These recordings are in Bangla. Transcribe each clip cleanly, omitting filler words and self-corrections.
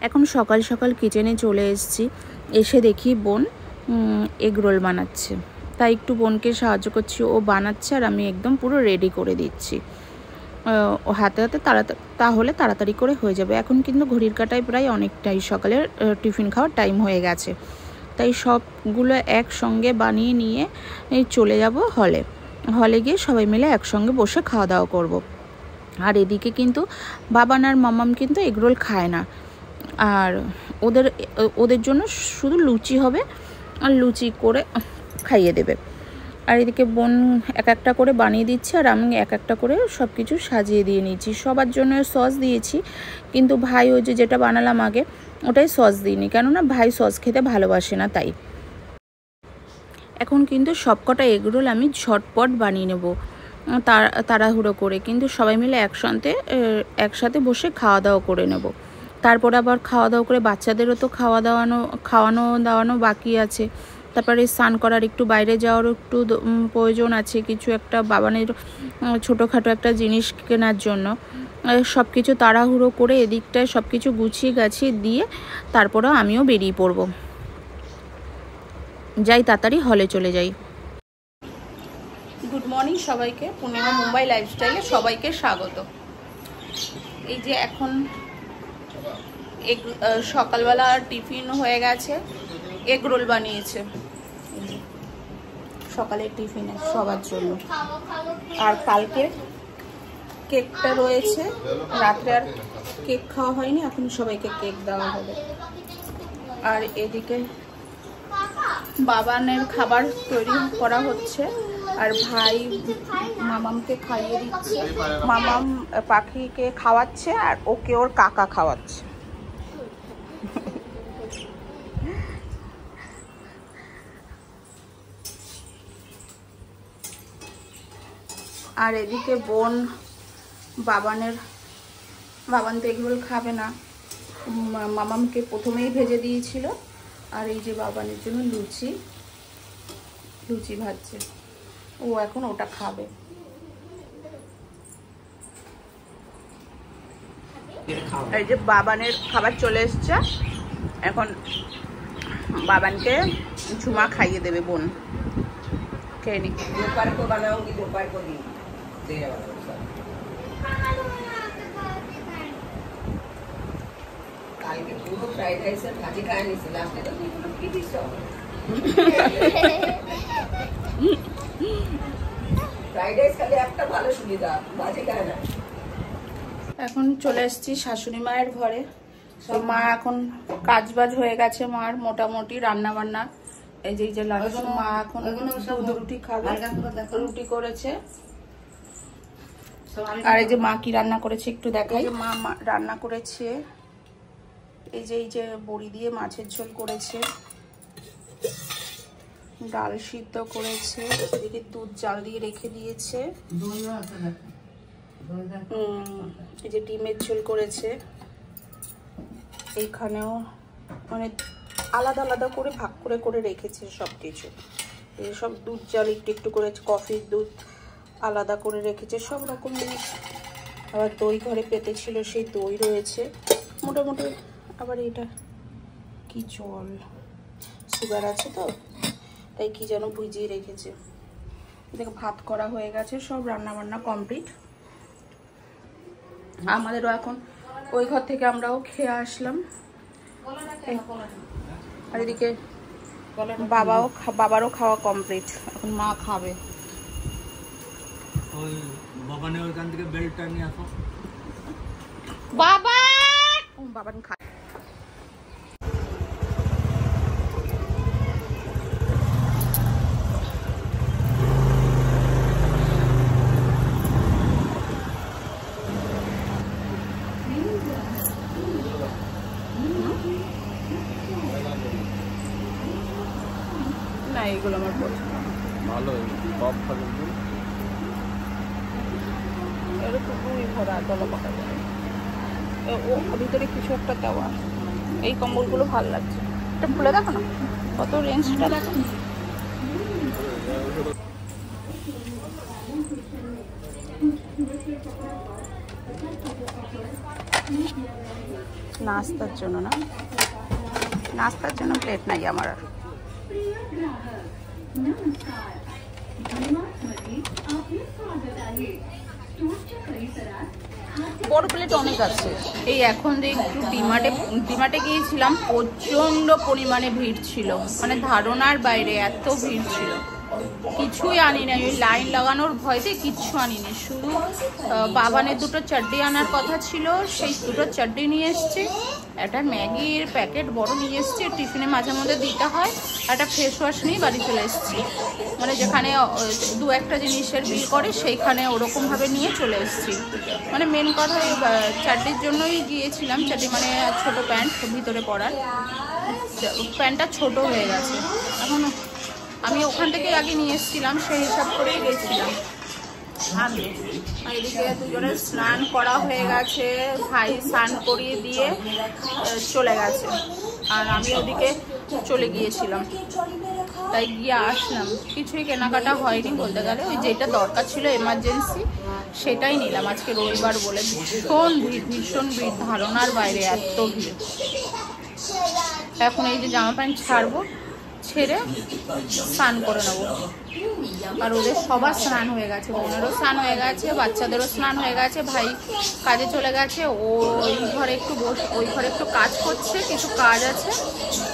এখন সকাল সকাল কিচেনে চলে এসেছি, এসে দেখি বোন এগ রোল বানাচ্ছে। তাই একটু বোনকে সাহায্য করছি, ও বানাচ্ছে আর আমি একদম পুরো রেডি করে দিচ্ছি। ও হাতে হাতে তাহলে তাড়াতাড়ি করে হয়ে যাবে। এখন কিন্তু ঘড়ির কাঁটায় প্রায় অনেকটাই সকালের টিফিন খাওয়ার টাইম হয়ে গেছে। তাই সবগুলো একসঙ্গে বানিয়ে নিয়ে চলে যাব হলে গিয়ে সবাই মিলে একসঙ্গে বসে খাওয়া দাওয়া করব। আর এদিকে কিন্তু বাবান আর মামাম কিন্তু এগরোল খায় না, আর ওদের জন্য শুধু লুচি হবে আর লুচি করে খাইয়ে দেবে। আর এদিকে বোন এক একটা করে বানিয়ে দিচ্ছে আর আমি এক একটা করে সব কিছু সাজিয়ে দিয়ে নিয়েছি। সবার জন্য সস দিয়েছি, কিন্তু ভাই ওই যেটা বানালাম আগে ওটাই সস দিইনি, কেননা ভাই সস খেতে ভালোবাসে না। তাই এখন কিন্তু সবকটা এগরোল আমি ঝটপট বানিয়ে নেব তাড়াহুড়ো করে, কিন্তু সবাই মিলে একসাথে বসে খাওয়া দাওয়া করে নেব। তারপর আবার খাওয়া দাওয়া করে বাচ্চাদেরও তো খাওয়ানো দাওয়ানো বাকি আছে। তারপরে স্নান করার একটু বাইরে যাওয়ারও একটু প্রয়োজন আছে, কিছু একটা বাবানের ছোটোখাটো একটা জিনিস কেনার জন্য। সব কিছু তাড়াহুড়ো করে এদিকটায় সব কিছু গুছিয়ে গাছিয়ে দিয়ে তারপরে আমিও বেরিয়ে পড়ব। যাই তাড়াতাড়ি হলে চলে যাই। গুড মর্নিং সবাইকে, পূর্ণিমা মুম্বাই লাইফস্টাইলে সবাইকে স্বাগত। এই যে এখন সকালবেলা টিফিন হয়ে গেছে, এগ রোল বানিয়েছে সকালের টিফিনে সবার জন্য। আর কালকে কেকটা রয়েছে, রাত্রে আর কেক খাওয়া হয়নি, এখন সবাইকে কেক দেওয়া হবে। আর এদিকে বাবানের খাবার তৈরি করা হচ্ছে আর ভাই মামামকে খাইয়ে দিচ্ছে। মামাম পাখিকে খাওয়াচ্ছে আর ওকে ওর কাকা খাওয়াচ্ছে। আর এদিকে বোন বাবান তো এগুলো খাবে না, মামামকে প্রথমেই ভেজে দিয়েছিল। আর এই যে বাবানের জন্য লুচি ভাজছে, ও এখন ওটা খাবে। এই যে বাবানের খাবার চলে এসছে, এখন বাবানকে ঝুমা খাইয়ে দেবে বোন। খেয়ে নি। ফ্রাইড রাইসের ভাজি খায় নিছি, লাস্টে তো তুই কোনো কি দিছ? ফ্রাইড রাইস খালি একটা ভালো সুবিধা, ভাজি খায় না। এখন চলে এসেছি শাশুড়ি মায়ের ঘরে। তো মা এখন কাজবাজ হয়ে গেছে মার মোটামুটি, রান্না বান্না। এই যে লাগছে, মা এখন রুটি খাবে, রুটি করেছে। আর এই যে মা কি রান্না করেছে একটু দেখাই। মা রান্না করেছে এই যে বড়ি দিয়ে মাছের ঝোল করেছে, ডাল সিদ্ধ করেছে, এদিকে দুধ জাল দিয়ে রেখে দিয়েছে, এই যে ডিমের ঝোল করেছে। এইখানেও মানে আলাদা আলাদা করে ভাগ করে রেখেছে সব কিছু। সব দুধ জাল একটু করেছে, কফির দুধ আলাদা করে রেখেছে, সব রকম জিনিস। আবার দই ঘরে পেতে ছিল, সেই দই রয়েছে মোটামুটি। আবার এটা কি জল, সুগার আছে তো তাই কি যেন ভিজিয়ে রেখেছে। দেখো ভাত করা হয়ে গেছে, সব রান্না বান্না কমপ্লিট। আমাদেরও এখন ওই ঘর থেকে আমরাও খেয়ে আসলাম। আর এদিকে বাবারও খাওয়া কমপ্লিট, এখন মা খাবে। বাবান খায়। না এগুলো আমার পছন্দ ভালো, সব খাবে এরকম ভরা দলা পাকা যায়, ও ভিতরে কিছু একটা দেওয়া। এই কম্বলগুলো ভালো লাগছে, এটা খুলে দেখো না কত রেঞ্জটা দেখো। নাস্তার জন্য না, নাস্তার জন্য প্লেট নাই আমার আর। বড় প্লেট অনেক আছে। এই এখন যে একটু ডিমার্টে গিয়েছিলাম, প্রচন্ড পরিমাণে ভিড় ছিল, মানে ধারণার বাইরে এত ভিড় ছিল। কিছুই আনি নাই, ওই লাইন লাগানোর ভয়তে কিচ্ছু আনিনি। শুধু বাবানের দুটো চাটনি আনার কথা ছিল, সেই দুটো চাটনি নিয়ে এসছে, একটা ম্যাগির প্যাকেট বড় নিয়ে এসছে, টিফিনে মাঝে মধ্যে দিতে হয়, একটা ফেস ওয়াশ নিয়ে বাড়ি চলে এসেছি। মানে যেখানে দু একটা জিনিসের বিল করে সেইখানে ওরকমভাবে নিয়ে চলে এসেছি। মানে মেন কথা ওই চাটনির জন্যই গিয়েছিলাম। চাটনি মানে ছোট প্যান্ট ভিতরে পরার, প্যান্টটা ছোট হয়ে গেছে। এখন আমি ওখান থেকে আগে নিয়ে এসেছিলাম, সেই হিসাব করেই গেছিলাম। এদিকে দুজনের স্নান করা হয়ে গেছে, ভাই স্নান করিয়ে দিয়ে চলে গেছে, আর আমি ওদিকে চলে গিয়েছিলাম, তাই গিয়ে আসলাম। কিছুই কেনাকাটা হয়নি বলতে গেলে, ওই যেটা দরকার ছিল এমার্জেন্সি সেটাই নিলাম। আজকে রবিবার বলে ভীষণ ভিড়, ধারণার বাইরে এত ভিড়। এখন এই যে জামা প্যান্ট ছাড়বো, ছেড়ে স্নান করে নেবো। আর ওদের সবার স্নান হয়ে গেছে, বোনেরও স্নান হয়ে গেছে, বাচ্চাদেরও স্নান হয়ে গেছে। ভাই কাজে চলে গেছে, ও ওই ঘরে একটু কাজ করছে, কিছু কাজ আছে,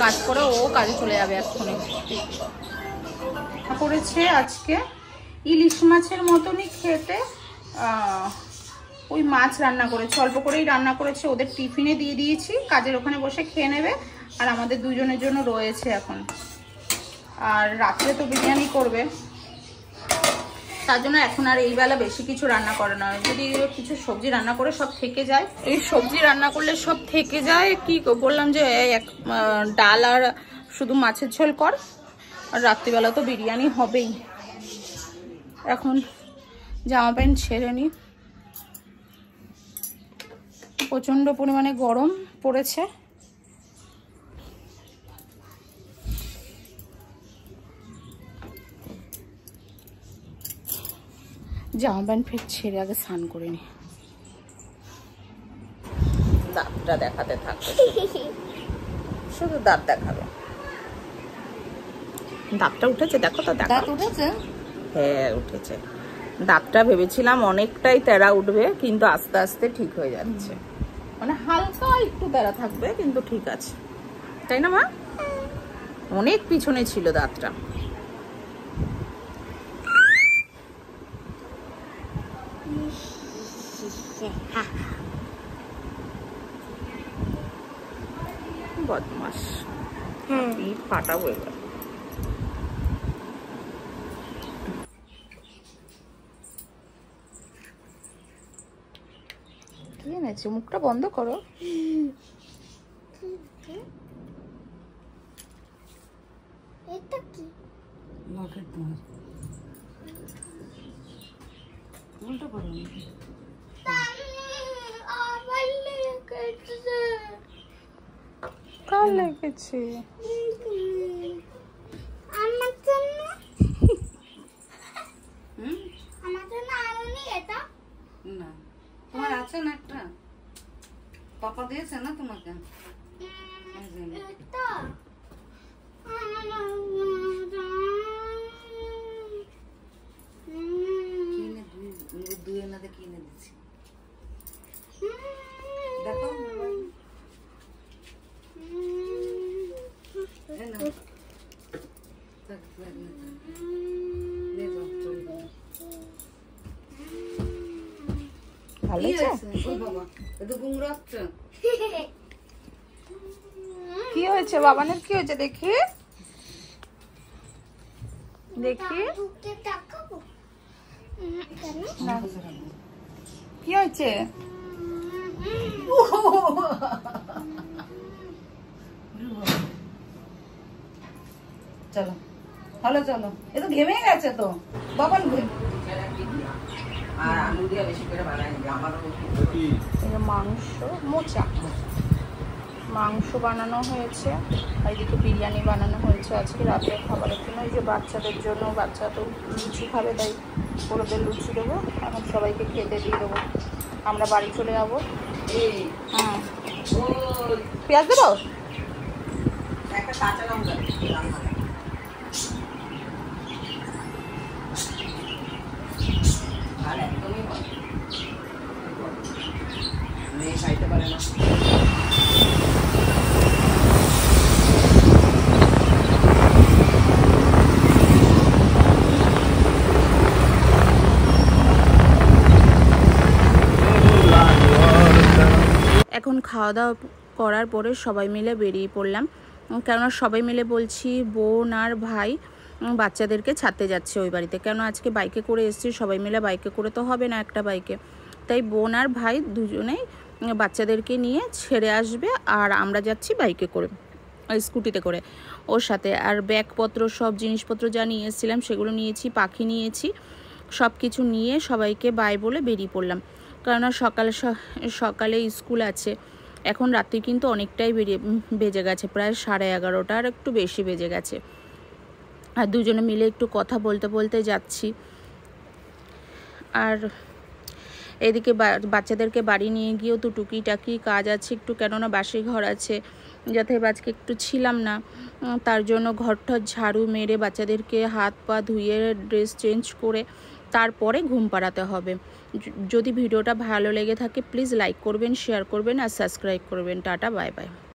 কাজ করে ও কাজে চলে যাবে এক্ষুনি। করেছে আজকে ইলিশ মাছের মতনই খেতে, ওই মাছ রান্না করেছে, অল্প করেই রান্না করেছে, ওদের টিফিনে দিয়ে দিয়েছি, কাজের ওখানে বসে খেয়ে নেবে। আর আমাদের দুজনের জন্য রয়েছে এখন। আর রাত্রে তো বিরিয়ানি করবে, তার জন্য এখন আর এই বেলা বেশি কিছু রান্না করে না। যদি কিছু সবজি রান্না করে সব থেকে যায়, এই সবজি রান্না করলে সব থেকে যায়, কি বললাম যে ডাল আর শুধু মাছের ঝোল কর, আর রাত্রিবেলা তো বিরিয়ানি হবেই। এখন জামা প্যান্ট ছেড়ে নি, প্রচন্ড পরিমাণে গরম পড়েছে। জামা প্যান্ট ফের ছেড়ে আগে স্নান করে নি। দাঁতটা দেখাতে থাকবে, শুধু দাঁত দেখাবে। দাঁতটা উঠেছে, দেখো তো, দাঁত উঠেছে। হ্যাঁ উঠেছে। দাঁতটা ভেবেছিলাম অনেকটাই তেরা উঠবে, কিন্তু আস্তে আস্তে ঠিক হয়ে যাচ্ছে। মানে হালকা একটু তেরা থাকবে, কিন্তু ঠিক আছে, তাই না মা? অনেক পিছনে ছিল দাঁতটা। বদমাস, পিঠ ফাটাবো এবার। কি এনেছে? মুখটা বন্ধ করো। এটা কি? লকেট তোমার। উল্টো করো। কার লেগেছে? আমার জন্য। আমার জন্য আনুনি এটা? না, তোমার আছে না একটা? পাপা দিয়েছে না তোমাকে? এটা দুই এনাতে কিনে দিচ্ছি, দেখো। ভালো কি হয়েছে বাবানের? কি হয়েছে দেখি দেখি, কি হয়েছে? চলো ভালো, চলো। এ তো ঘেমে গেছে তো বাবান। আর আলু দিয়ে বেশি করে বানাই আমারও। মাংস মোচা, মাংস বানানো হয়েছে, আর এদিকে বিরিয়ানি বানানো হয়েছে আজকে রাতের খাবারের জন্য। এই যে বাচ্চাদের জন্য, বাচ্চা তো লুচি খাবে, তাই ওদের লুচি দেবো। এখন সবাইকে খেতে দিয়ে দেবো, আমরা বাড়ি চলে যাবো। হ্যাঁ, পেঁয়াজ দেবো? একটা কাঁচা লঙ্কা রান্না আর একদমই মেয়ে খাইতে পারে না। এখন খাওয়া দাওয়া করার পরে সবাই মিলে বেরিয়ে পড়লাম, কেননা সবাই মিলে বলছি বোন আর ভাই বাচ্চাদেরকে ছাড়তে যাচ্ছে ওই বাড়িতে। কেন আজকে বাইকে করে এসেছি, সবাই মিলে বাইকে করে তো হবে না একটা বাইকে, তাই বোন আর ভাই দুজনেই বাচ্চাদেরকে নিয়ে ছেড়ে আসবে, আর আমরা যাচ্ছি বাইকে করে, স্কুটিতে করে ওর সাথে। আর ব্যাগপত্র সব জিনিসপত্র যা নিয়ে এসেছিলাম সেগুলো নিয়েছি, পাখি নিয়েছি, সব কিছু নিয়ে সবাইকে বাই বলে বেরিয়ে পড়লাম। কেননা সকালে স্কুল আছে। এখন রাত্রি কিন্তু অনেকটাই বেজে গেছে, প্রায় 11:30 আর একটু বেশি বেজে গেছে। আর দুজনে মিলে একটু কথা বলতে বলতে যাচ্ছি। আর এদিকে বাচ্চাদেরকে বাড়ি নিয়ে গিয়েও তো টুকিটাকি কাজ আছে একটু, কেননা বাসি ঘর আছে, যাতে আজকে একটু ছিলাম না, তার জন্য ঘরটা ঝাড়ু মেরে বাচ্চাদেরকে হাত পা ধুয়ে ড্রেস চেঞ্জ করে তারপরে ঘুম পাড়াতে হবে। যদি ভিডিওটা ভালো লেগে থাকে প্লিজ লাইক করবেন, শেয়ার করবেন আর সাবস্ক্রাইব করবেন। Tata, bye bye.